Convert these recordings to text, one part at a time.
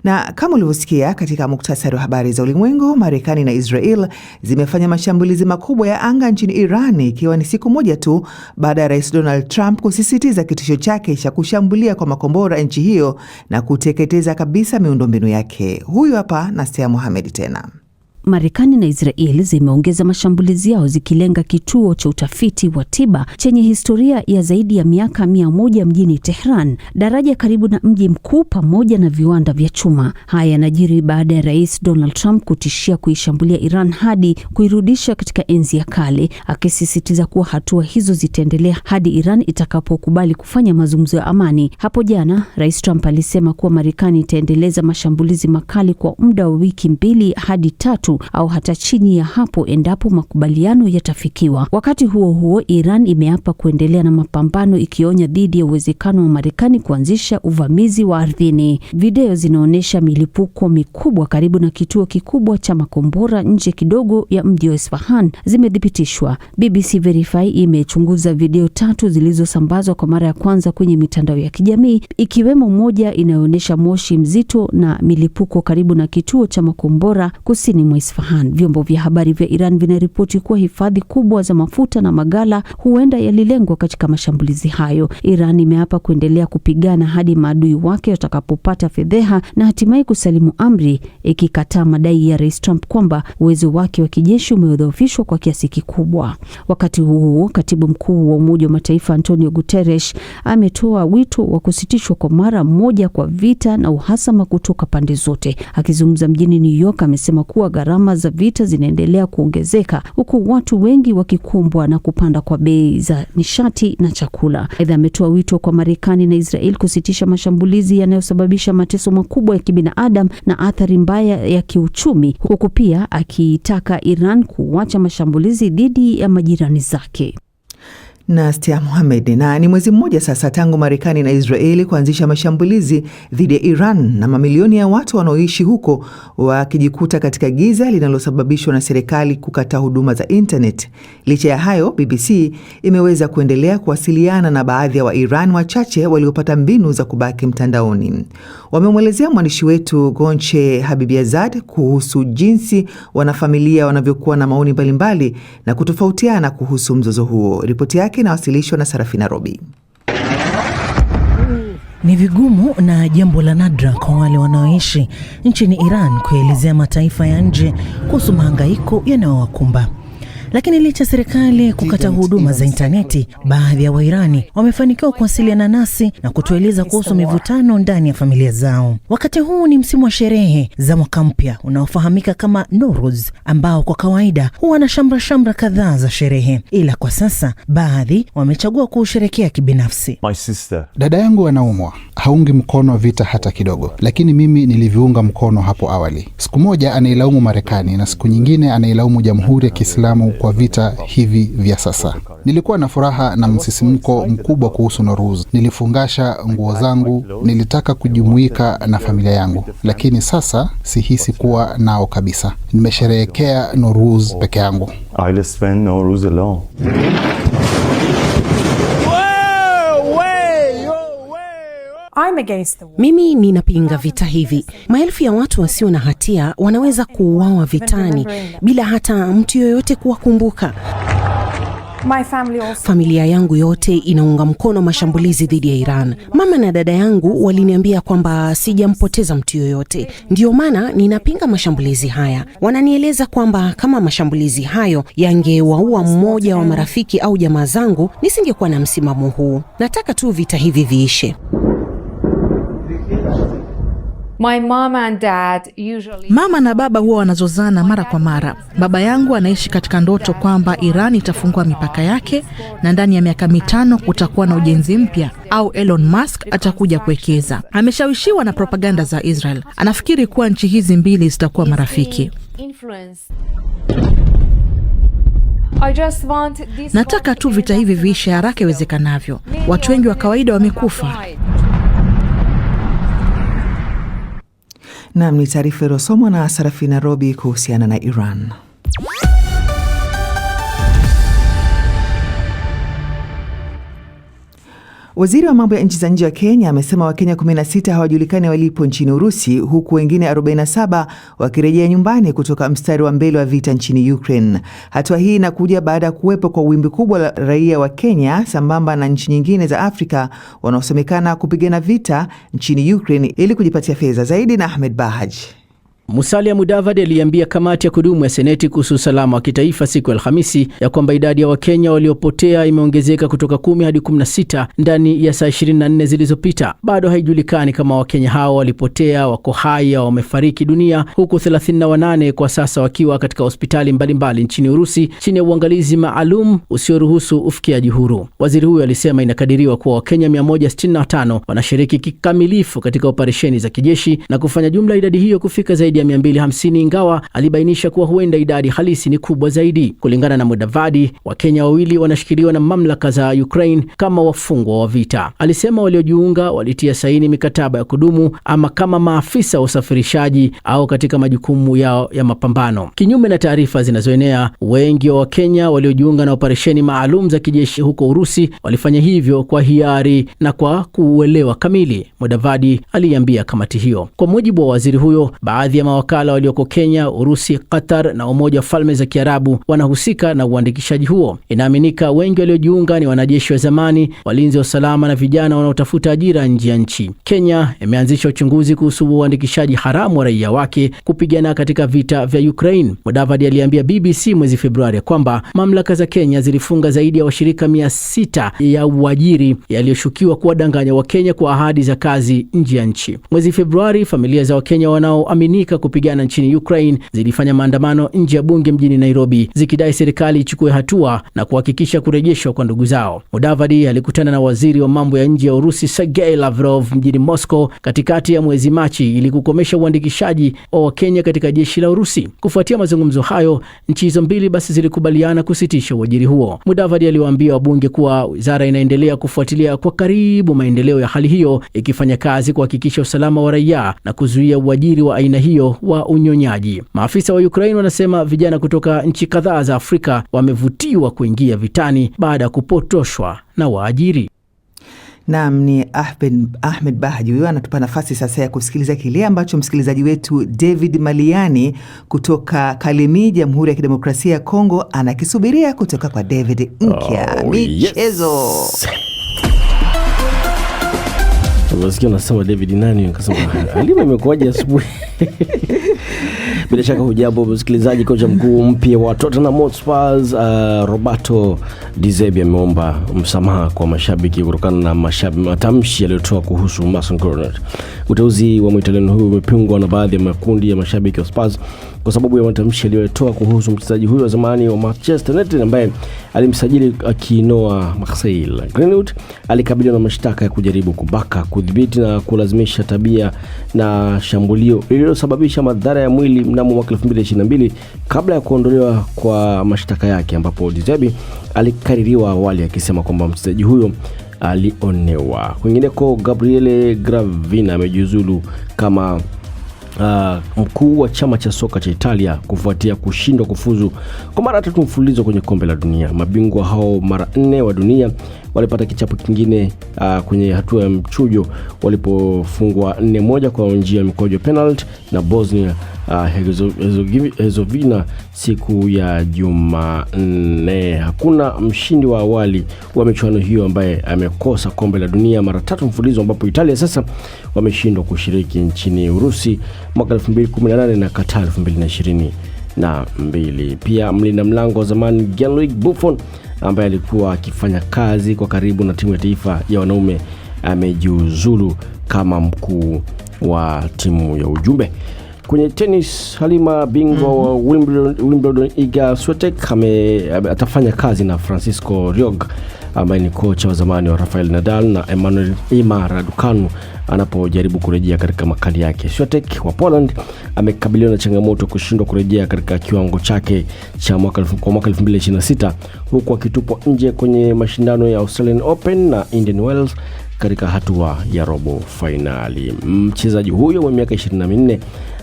Na kama ulivyosikia katika muktasari wa habari za ulimwengu, Marekani na Israel zimefanya mashambulizi makubwa ya anga nchini Iran, ikiwa ni siku moja tu baada ya Rais Donald Trump kusisitiza kitisho chake cha kushambulia kwa makombora nchi hiyo na kuteketeza kabisa miundombinu yake. Huyu hapa Nastia Mohamed tena. Marekani na Israel zimeongeza mashambulizi yao zikilenga kituo cha utafiti wa tiba chenye historia ya zaidi ya miaka 100 mjini Tehran, daraja karibu na mji mkuu pamoja na viwanda vya chuma. Haya yanajiri baada ya Rais Donald Trump kutishia kuishambulia Iran hadi kuirudisha katika enzi ya kale, akisisitiza kuwa hatua hizo zitaendelea hadi Iran itakapokubali kufanya mazungumzo ya amani. Hapo jana, Rais Trump alisema kuwa Marekani itaendeleza mashambulizi makali kwa muda wa wiki 2 hadi 3 au hata chini ya hapo endapo makubaliano yatafikiwa. Wakati huo huo, Iran imeapa kuendelea na mapambano, ikionya dhidi ya uwezekano wa Marekani kuanzisha uvamizi wa ardhini. Video zinaonyesha milipuko mikubwa karibu na kituo kikubwa cha makombora nje kidogo ya mji wa Isfahan zimethibitishwa. BBC Verify imechunguza video 3 zilizosambazwa kwa mara ya kwanza kwenye mitandao ya kijamii, ikiwemo moja inayoonyesha moshi mzito na milipuko karibu na kituo cha makombora kusini mwa Isfahan. Vyombo vya habari vya Iran vinaripoti kuwa hifadhi kubwa za mafuta na magala huenda yalilengwa katika mashambulizi hayo. Iran imeapa kuendelea kupigana hadi maadui wake watakapopata fedheha na hatimaye kusalimu amri, ikikataa madai ya Rais Trump kwamba uwezo wake wa kijeshi umedhoofishwa kwa kiasi kikubwa. Wakati huo, Katibu Mkuu wa Umoja wa Mataifa Antonio Guterres ametoa wito wa kusitishwa kwa mara moja kwa vita na uhasama kutoka pande zote. Akizungumza mjini New York, amesema kuwa gharama za vita zinaendelea kuongezeka huku watu wengi wakikumbwa na kupanda kwa bei za nishati na chakula. Aidha, ametoa wito kwa Marekani na Israel kusitisha mashambulizi yanayosababisha mateso makubwa ya kibinadamu na athari mbaya ya kiuchumi, huku pia akiitaka Iran kuacha mashambulizi dhidi ya majirani zake. Nastia Mohamed. Na ni mwezi mmoja sasa tangu Marekani na Israeli kuanzisha mashambulizi dhidi ya Iran, na mamilioni ya watu wanaoishi huko wakijikuta katika giza linalosababishwa na serikali kukataa huduma za internet. Licha ya hayo, BBC imeweza kuendelea kuwasiliana na baadhi ya Wairan wachache waliopata mbinu za kubaki mtandaoni. Wamemwelezea mwandishi wetu Gonche Habibiazad kuhusu jinsi wanafamilia wanavyokuwa na maoni mbalimbali na kutofautiana kuhusu mzozo huo. Ripoti yake inawasilishwa na Sarafina Robi. Ni vigumu na jambo la nadra kwa wale wanaoishi nchini Iran kuelezea mataifa ya nje kuhusu mahangaiko yanayowakumba. Lakini licha serikali kukata huduma za interneti, baadhi ya Wairani wamefanikiwa kuwasiliana nasi na kutueleza kuhusu mivutano ndani ya familia zao. Wakati huu ni msimu wa sherehe za mwaka mpya unaofahamika kama Nowruz, ambao kwa kawaida huwa na shamra kadhaa za sherehe, ila kwa sasa baadhi wamechagua kusherehekea kibinafsi. Dada yangu anaumwa, haungi mkono vita hata kidogo, lakini mimi niliviunga mkono hapo awali. Siku moja anailaumu Marekani na siku nyingine anailaumu Jamhuri ya Kiislamu kwa vita hivi vya sasa. Nilikuwa na furaha na msisimko mkubwa kuhusu Nowruz. Nilifungasha nguo zangu, nilitaka kujumuika na familia yangu, lakini sasa sihisi kuwa nao kabisa. Nimesherehekea Nowruz peke yangu. I'll spend Nowruz alone. Mimi ninapinga vita hivi. Maelfu ya watu wasio na hatia wanaweza kuuawa vitani bila hata mtu yoyote kuwakumbuka. Familia yangu yote inaunga mkono mashambulizi dhidi ya Iran. Mama na dada yangu waliniambia kwamba sijampoteza mtu yoyote. Ndio maana ninapinga mashambulizi haya. Wananieleza kwamba kama mashambulizi hayo yangewaua mmoja wa marafiki au jamaa zangu, nisingekuwa na msimamo huu. Nataka tu vita hivi viishe. Mama na baba huwa wanazozana mara kwa mara. Baba yangu anaishi katika ndoto kwamba Iran itafungua mipaka yake na ndani ya miaka 5 kutakuwa na ujenzi mpya au Elon Musk atakuja kuwekeza. Ameshawishiwa na propaganda za Israel. Anafikiri kuwa nchi hizi mbili zitakuwa marafiki. Nataka tu vita hivi viishe haraka iwezekanavyo. Watu wengi wa kawaida wamekufa. Naam, ni taarifa iliyosomwa na Sarafina Robi kuhusiana na Iran. Waziri wa mambo ya nchi za nje wa Kenya amesema Wakenya 16 hawajulikani walipo nchini Urusi, huku wengine 47 wakirejea nyumbani kutoka mstari wa mbele wa vita nchini Ukraine. Hatua hii inakuja baada ya kuwepo kwa wimbi kubwa la raia wa Kenya sambamba na nchi nyingine za Afrika wanaosemekana kupigana vita nchini Ukraine ili kujipatia fedha zaidi. Na Ahmed Bahaj. Musalia Mudavadi aliambia kamati ya kudumu ya Seneti kuhusu usalama wa kitaifa siku ya Alhamisi ya kwamba idadi ya Wakenya waliopotea imeongezeka kutoka 10 hadi 16 ndani ya saa 24 zilizopita. Bado haijulikani kama Wakenya hao walipotea, wako hai au wamefariki dunia, huku 38 kwa sasa wakiwa katika hospitali mbalimbali nchini Urusi chini ya uangalizi maalum usioruhusu ufikiaji huru. Waziri huyo alisema inakadiriwa kuwa Wakenya 165 wanashiriki kikamilifu katika operesheni za kijeshi na kufanya jumla idadi hiyo kufika zaidi ya 250, ingawa alibainisha kuwa huenda idadi halisi ni kubwa zaidi. Kulingana na Mudavadi, Wakenya wawili wanashikiliwa na mamlaka za Ukraine kama wafungwa wa vita. Alisema waliojiunga walitia saini mikataba ya kudumu ama kama maafisa wa usafirishaji au katika majukumu yao ya mapambano. Kinyume na taarifa zinazoenea, wengi wa Wakenya waliojiunga na operesheni maalum za kijeshi huko Urusi walifanya hivyo kwa hiari na kwa kuuelewa kamili, Mudavadi aliambia kamati hiyo. Kwa mujibu wa waziri huyo, baadhi ya mawakala walioko Kenya, Urusi, Qatar na Umoja wa Falme za Kiarabu wanahusika na uandikishaji huo. Inaaminika wengi waliojiunga ni wanajeshi wa zamani, walinzi wa usalama na vijana wanaotafuta ajira nje ya nchi. Kenya imeanzisha uchunguzi kuhusu uandikishaji haramu wa raia wake kupigana katika vita vya Ukraine. Mudavadi aliambia BBC mwezi Februari kwamba mamlaka za Kenya zilifunga zaidi ya washirika 600 ya uajiri yaliyoshukiwa kuwadanganya Wakenya kwa ahadi za kazi nje ya nchi. Mwezi Februari, familia za Wakenya wanaoaminika kupigana nchini Ukraine zilifanya maandamano nje ya bunge mjini Nairobi zikidai serikali ichukue hatua na kuhakikisha kurejeshwa kwa ndugu zao. Mudavadi alikutana na waziri wa mambo ya nje ya Urusi Sergei Lavrov mjini Moscow katikati ya mwezi Machi ili kukomesha uandikishaji wa Wakenya katika jeshi la Urusi. Kufuatia mazungumzo hayo, nchi hizo mbili basi zilikubaliana kusitisha uajiri huo. Mudavadi aliwaambia wabunge kuwa wizara inaendelea kufuatilia kwa karibu maendeleo ya hali hiyo, ikifanya kazi kuhakikisha usalama wa raia na kuzuia uajiri wa aina hiyo wa unyonyaji. Maafisa wa Ukraine wanasema vijana kutoka nchi kadhaa za Afrika wamevutiwa kuingia vitani baada ya kupotoshwa na waajiri. Naam, ni Ahmed Bahaj. Huyo anatupa nafasi sasa ya kusikiliza kile ambacho msikilizaji wetu David Maliani kutoka Kalemi, Jamhuri ya Kidemokrasia ya Kongo anakisubiria kutoka kwa David Nkya. Michezo. Yes. Unasikia unasema David nani? Nikasema Halima imekuwaje asubuhi? Bila shaka hujambo msikilizaji. Kocha mkuu mpya wa Tottenham Hotspur Roberto De Zerbi ameomba msamaha kwa mashabiki kutokana na matamshi yaliyotoa kuhusu Mason Greenwood. Uteuzi wa Mwitaliano huyo umepingwa na baadhi ya makundi ya mashabiki wa Spurs kwa sababu ya matamshi aliyotoa kuhusu mchezaji huyo wa zamani wa Manchester United ambaye alimsajili akinoa Marseille. Greenwood alikabiliwa na mashtaka ya kujaribu kubaka, kudhibiti na kulazimisha tabia na shambulio lililosababisha madhara ya mwili mnamo mwaka 2022 kabla ya kuondolewa kwa mashtaka yake, ambapo De Zerbi alikaririwa awali akisema kwamba mchezaji huyo alionewa. Kwingineko, Gabriele Gravina amejiuzulu kama mkuu wa chama cha soka cha Italia kufuatia kushindwa kufuzu kwa mara 3 mfululizo kwenye kombe la dunia. Mabingwa hao mara 4 wa dunia walipata kichapo kingine kwenye hatua ya mchujo walipofungwa 4-1 kwa njia ya mikojo penalty na Bosnia Herzegovina siku ya Jumanne. Hakuna mshindi wa awali wa michuano hiyo ambaye amekosa kombe la dunia mara 3 mfululizo, ambapo Italia sasa wameshindwa kushiriki nchini Urusi mwaka 2018 na Qatar 2022. Pia mlinda mlango wa zamani Gianluigi Buffon ambaye alikuwa akifanya kazi kwa karibu na timu ya taifa ya wanaume amejiuzulu kama mkuu wa timu ya ujumbe. Kwenye tennis, Halima, bingwa wa Wimbledon Iga Swiatek atafanya kazi na Francisco Riog ambaye ni kocha wa zamani wa Rafael Nadal na Emma Raducanu anapojaribu kurejea katika makali yake. Swiatek wa Poland amekabiliwa na changamoto kushindwa kurejea katika kiwango chake cha mwaka 2026 huku akitupwa nje kwenye mashindano ya Australian Open na Indian Wells katika hatua ya robo finali. Mchezaji huyo wa miaka 24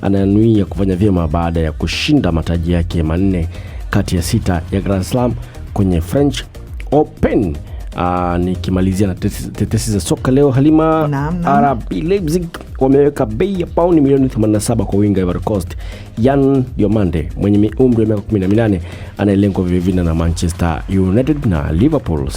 ananuia kufanya vyema baada ya kushinda mataji yake 4 kati ya 6 ya Grand Slam kwenye French Open Nikimalizia na tetesi za soka leo, Halima. RB Leipzig wameweka bei ya pauni milioni 87 kwa winga Ivory Coast Yan Diomande mwenye umri wa miaka 18 anayelengwa vile na Manchester United na Liverpool.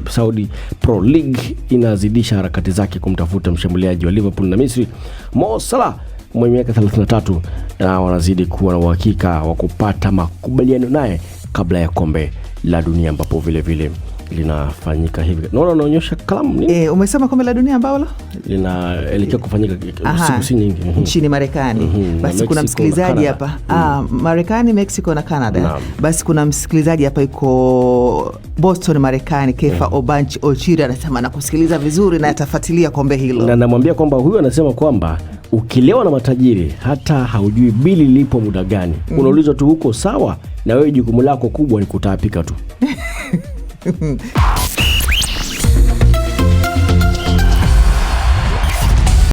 Saudi Pro League inazidisha harakati zake kumtafuta mshambuliaji wa Liverpool na Misri Mo Salah mwenye miaka 33 na wanazidi kuwa na uhakika wa kupata makubaliano naye kabla ya kombe la dunia ambapo vile linafanyika hivi. Naona unaonyesha kalamu nini? Umesema kombe la dunia ambalo linaelekea kufanyika siku si nyingi nchini Marekani. Basi kuna msikilizaji hapa. Marekani, Mexico na Canada. Basi kuna msikilizaji hapa yuko Boston, Marekani, Kefa Obanchi Ochiri anasema nakusikiliza vizuri na atafuatilia kombe hilo. Na namwambia kwamba huyu anasema kwamba ukilewa na matajiri hata haujui bili lipo muda gani. Unaulizwa tu huko sawa, na wewe jukumu lako kubwa ni kutapika tu.